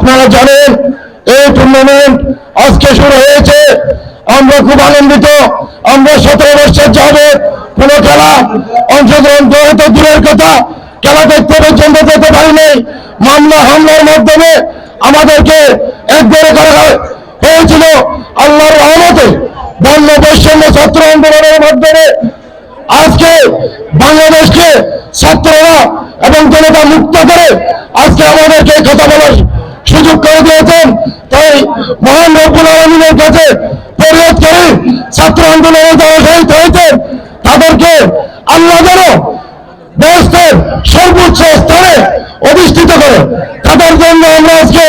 আপনারা জানেন এই টুর্নামেন্ট আজকে শুরু হয়েছে। আমরা খুব আনন্দিত। আমরা 17 বছর যাবত কোন খেলা অংশগ্রহণ করে তো দূরের কথা, খেলা দেখতে পর্যন্ত যেতে পারিনি। মামলা হামলার মাধ্যমে আমাদেরকে একবারে করা হয়েছিল। আল্লাহর রহমতে বন্য বৈষম্য ছাত্র আন্দোলনের মাধ্যমে আজকে বাংলাদেশকে ছাত্ররা এবং জনতা মুক্ত করে আজকে আমাদেরকে কথা বলার সুযোগ করে দিয়েছেন। তাই মহান রব্বুল আলামিনের কাছে ফরিয়াদ করি, ছাত্র আন্দোলনে যারা শহীদ হয়েছে তাদেরকে আল্লাহ যেন দেশের সর্বোচ্চ স্তরে অধিষ্ঠিত করে। তাদের জন্য আমরা আজকে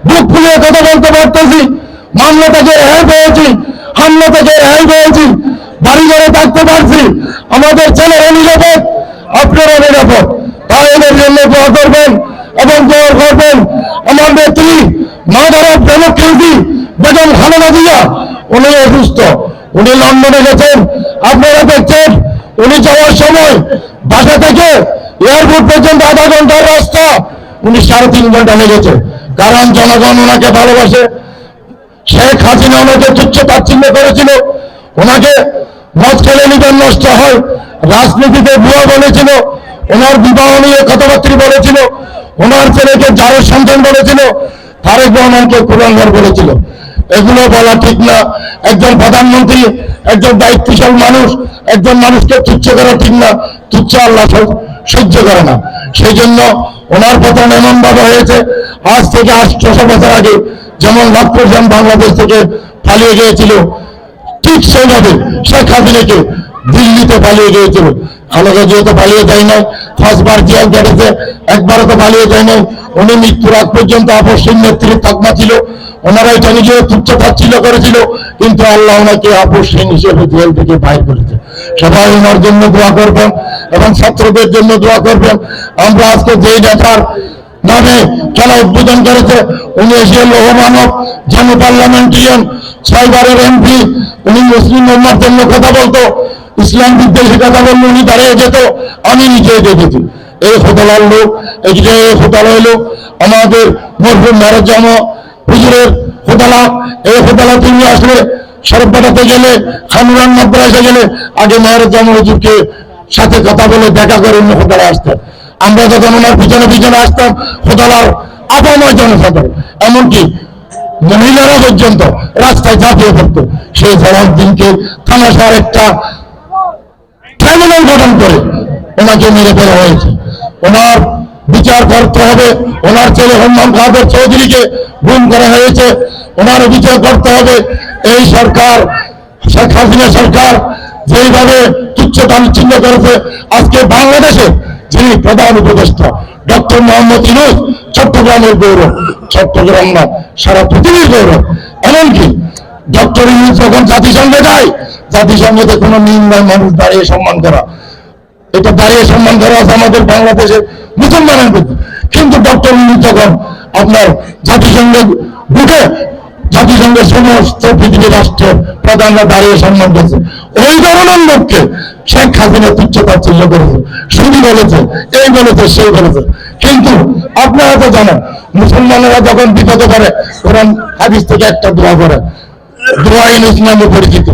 বুক ফুলিয়ে কথা বলতে পারতেছি। মামলা থেকে রেহাই পেয়েছি, হামলা থেকে রেহাই পেয়েছি, বাড়ি ঘরে থাকতে পারছি। আমাদের ছেলেরা নিরাপদ, আপনারা নিরাপদ। তাই এদের জন্য দোয়া করবেন এবং দোয়া করবেন আমার নেত্রী মাদার ডেমোক্রেসি বেগম খালেদা জিয়া। উনি অসুস্থ, উনি লন্ডনে গেছেন। আপনারা দেখছেন উনি যাওয়ার সময় বাসা থেকে এয়ারপোর্ট পর্যন্ত আধা ঘন্টার রাস্তা উনি 3.5 ঘন্টা লেগেছে। কারণ জনগণ ওনাকে ভালোবাসে। শেখ হাসিনা ওনাকে তুচ্ছ তাচ্ছিল্য করেছিল, ওনাকে মদ খেলে নিবেন নষ্ট হয়, রাজনীতিতে ভুয়া বলেছিল, ওনার বিবাহ নিয়ে কথাবার্তা বলেছিল, ওনার ছেলেকে জারের সন্তান বলেছিল, তারেক রহমানকে কুলাঙ্গার বলেছিল। এগুলো বলা ঠিক না। একজন প্রধানমন্ত্রী, একজন দায়িত্বশীল মানুষ, একজন মানুষকে তুচ্ছ করা ঠিক না। তুচ্ছ আল্লাহ সহ্য করে না। সেই জন্য ওনার পতন এমন ভাবে হয়েছে। আজ থেকে 800 বছর আগে যেমন লক্ষ্যজন বাংলাদেশ থেকে পালিয়ে গিয়েছিল, ঠিক সেইভাবে শেখ হাসিনাকে দিল্লিতে পালিয়ে গিয়েছিল। খালেদা জিয়া তো পালিয়ে যায় নাই, 5 বার জেল কেটেছে, একবারও তো পালিয়ে যায় নাই। উনি মৃত্যুর আগ পর্যন্ত আপসহীন নেত্রীর তকমা ছিল। ওনারা এটা নিজে তুচ্ছ তাচ্ছিল্য করেছিল, কিন্তু আল্লাহ ওনাকে আপসহীন হিসেবে জেল থেকে বাইর করেছে। সবাই ওনার জন্য দোয়া করবেন এবং ছাত্রদের জন্য দোয়া করবেন। আমরা আজকে যেই নেতার নামে খেলা উদ্বোধন করেছে উনি এশিয়ার লৌহ মানব, জন পার্লামেন্টারিয়ান, 6 বারের এমপি। উনি মুসলিম উম্মার জন্য কথা বলতো, ইসলাম বিদ্বেষী কথা বললে উনি দাঁড়িয়ে যেত। আমি নিজে দেখেছি এই ফোটালার লোক। এই যে ফোটালা হইলো আমাদের মরহুম মেরজাম হুজুরের ফোটালা। এই ফোটালা তিনি আসলে সরবপাড়াতে গেলে, খানুরান মাদ্রাসা গেলে আগে মেরজাম হুজুরকে সাথে কথা বলে দেখা করে অন্য ফোটালা আসতেন। আমরা যখন ওনার পিছনে পিছনে আসতাম ফোটালার আপাময় জনসাধারণ, এমনকি মহিলারা পর্যন্ত রাস্তায় ঝাঁপিয়ে পড়তো। সেই জবাব দিনকে থানাসার একটা ট্রাইব্যুনাল গঠন করে ওনাকে মেরে ফেলা হয়েছে। ওনার বিচার করতে হবে। ওনার ছেলে হম্মাম কাদের চৌধুরীকে গুম করা হয়েছে, ওনার বিচার করতে হবে। এই সরকার, শেখ হাসিনা সরকার যেইভাবে তুচ্ছ তাচ্ছিল্য করেছে, আজকে বাংলাদেশে যিনি প্রধান উপদেষ্টা ডক্টর মোহাম্মদ ইউনূস চট্টগ্রামের গৌরব, চট্টগ্রাম না সারা পৃথিবীর গৌরব। এমনকি ডক্টর ইউনূস যখন জাতিসংঘে যায়, জাতিসংঘে কোনো নিম্ন মানুষ দাঁড়িয়ে সম্মান করা, এটা দাঁড়িয়ে সম্মান করা আছে আমাদের বাংলাদেশের মুসলমানের প্রতি। কিন্তু ডক্টর ইউনূস যখন আপনার জাতিসংঘে ঢুকে, জাতিসংঘের সমস্ত পৃথিবীর রাষ্ট্রের প্রধানরা দাঁড়িয়ে সম্মান করছে। ওই ধরনের লোককে শেখ হাসিনা তুচ্ছ তাচ্ছিল্য করেছে, শুধু বলেছে, এই বলেছে, সেই বলেছে। কিন্তু আপনারা তো জানেন মুসলমানেরা যখন বিপদে পড়ে কোরআন হাদিস থেকে একটা দোয়া করে, দোয়া ইউনূস নামে পরিচিত।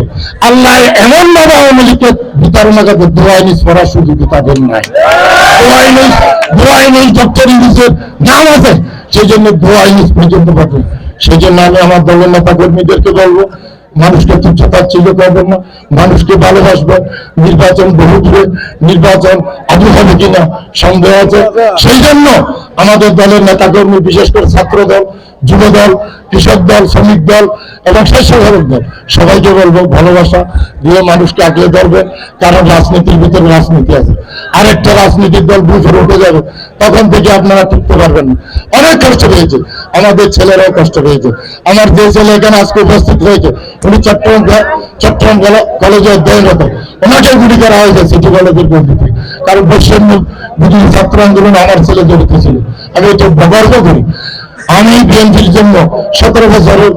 আল্লাহ এমন ভাবে আওয়ামী লীগকে বিতরণা করতে দোয়া ইউনূস পড়ার সুযোগ তাদের নাই। দোয়া ইউনূস ডক্টর ইউনূসের নাম আছে, সেই জন্য দোয়া ইউনূস পর্যন্ত পাবে। সেই জন্য আমি আমার দলের নেতা কর্মীদেরকে বলবো, মানুষকে তুচ্ছ তাচ্ছিল্য করবেন না, মানুষকে ভালোবাসবেন। নির্বাচন বহু দূরে, নির্বাচন আদৌ হবে কিনা সন্দেহ আছে। সেই জন্য আমাদের দলের নেতা কর্মী, বিশেষ করে ছাত্র দল, যুব দল, কৃষক দল, শ্রমিক দল এবং স্বেচ্ছাসেবক দল, সবাইকে বলবো ভালোবাসা দিয়ে মানুষকে আগলে ধরবেন। কারণ রাজনীতির ভিতরে রাজনীতি আছে। আরেকটা রাজনীতির দল বুঝে উঠে যাবে, তখন থেকে আপনারা টিকতে পারবেন না। অনেক কষ্ট পেয়েছে, আমাদের ছেলেরাও কষ্ট পেয়েছে। আমার যে ছেলে এখানে আজকে উপস্থিত হয়েছে, উনি চট্টগ্রাম কলেজে অধ্যয়নরত, ওনাকে গুলি করা হয়েছে সিটি কলেজের গণ্ডিতে। কারণ বৈষম্য বিরোধী ছাত্র আন্দোলন আমার ছেলে জড়িত ছিল। আমি এটা ব্যবহার করি। আমি বিএনপির জন্য 17 বছরের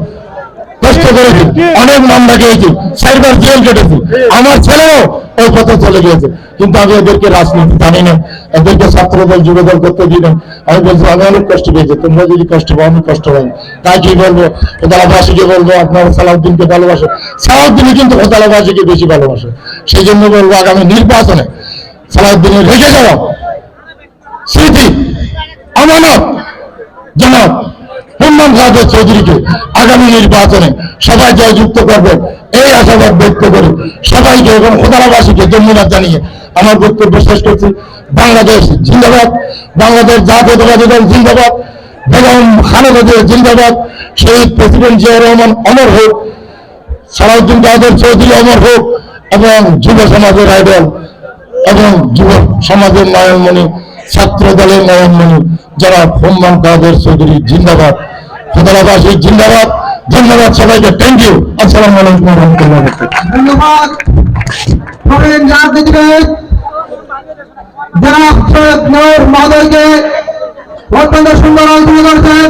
কষ্ট করেছি, অনেক মামলা খেয়েছি, 4বার জেল কেটেছি, আমার ছেলেও ওই পথে চলে গিয়েছে। কিন্তু আমি এদেরকে রাজনীতি জানি না, এদেরকে ছাত্রদল যুবদল করতে দিই না। আমি বলছি আমি অনেক কষ্ট পেয়েছি, তোমরা যদি কষ্ট পাও আমি কষ্ট পাই। তাই কি বলবো, হোতালাবাসীকে বলবো আপনারা সালাউদ্দিনকে ভালোবাসে, সালাউদ্দিনই কিন্তু হোতালাবাসীকে বেশি ভালোবাসে। সেই জন্য বলবো আগামী নির্বাচনে সালাউদ্দিনের রেখে যাওয়া স্মৃতি আমানত জনাব হুম্মান কাদের চৌধুরীকে আগামী নির্বাচনে সবাই জয়যুক্ত করবে এই আশাবাদ ব্যক্ত করে সবাইকে এবং হোতালাবাসীকে ধন্যবাদ জানিয়ে আমার বক্তব্য শেষ করছি। বাংলাদেশ জিন্দাবাদ, বাংলাদেশ জাতীয়তাবাদী দল জিন্দাবাদ, বেগম খালেদা জিয়া জিন্দাবাদ, শহীদ প্রেসিডেন্ট জিয়াউর রহমান অমর হোক, সালাউদ্দিন কাদের চৌধুরী অমর হোক, এবং যুব সমাজের আইডল এবং যুব সমাজের নয়নমণি, ছাত্র দলের নয়নমণি জনাব হুম্মান কাদের চৌধুরী জিন্দাবাদ, হোতালাবাসী জিন্দাবাদ। ধন্যবাদ সবাইকে, থ্যাংক ইউ। আসসালামু আলাইকুম ওয়া রাহমাতুল্লাহি ওয়া বারাকাতুহু। ধন্যবাদ প্রবীণ রাজনীতিবিদ জনাব সৈয়দ নূর মহোদয়কে অত্যন্ত সুন্দর আলোচনা করেছেন।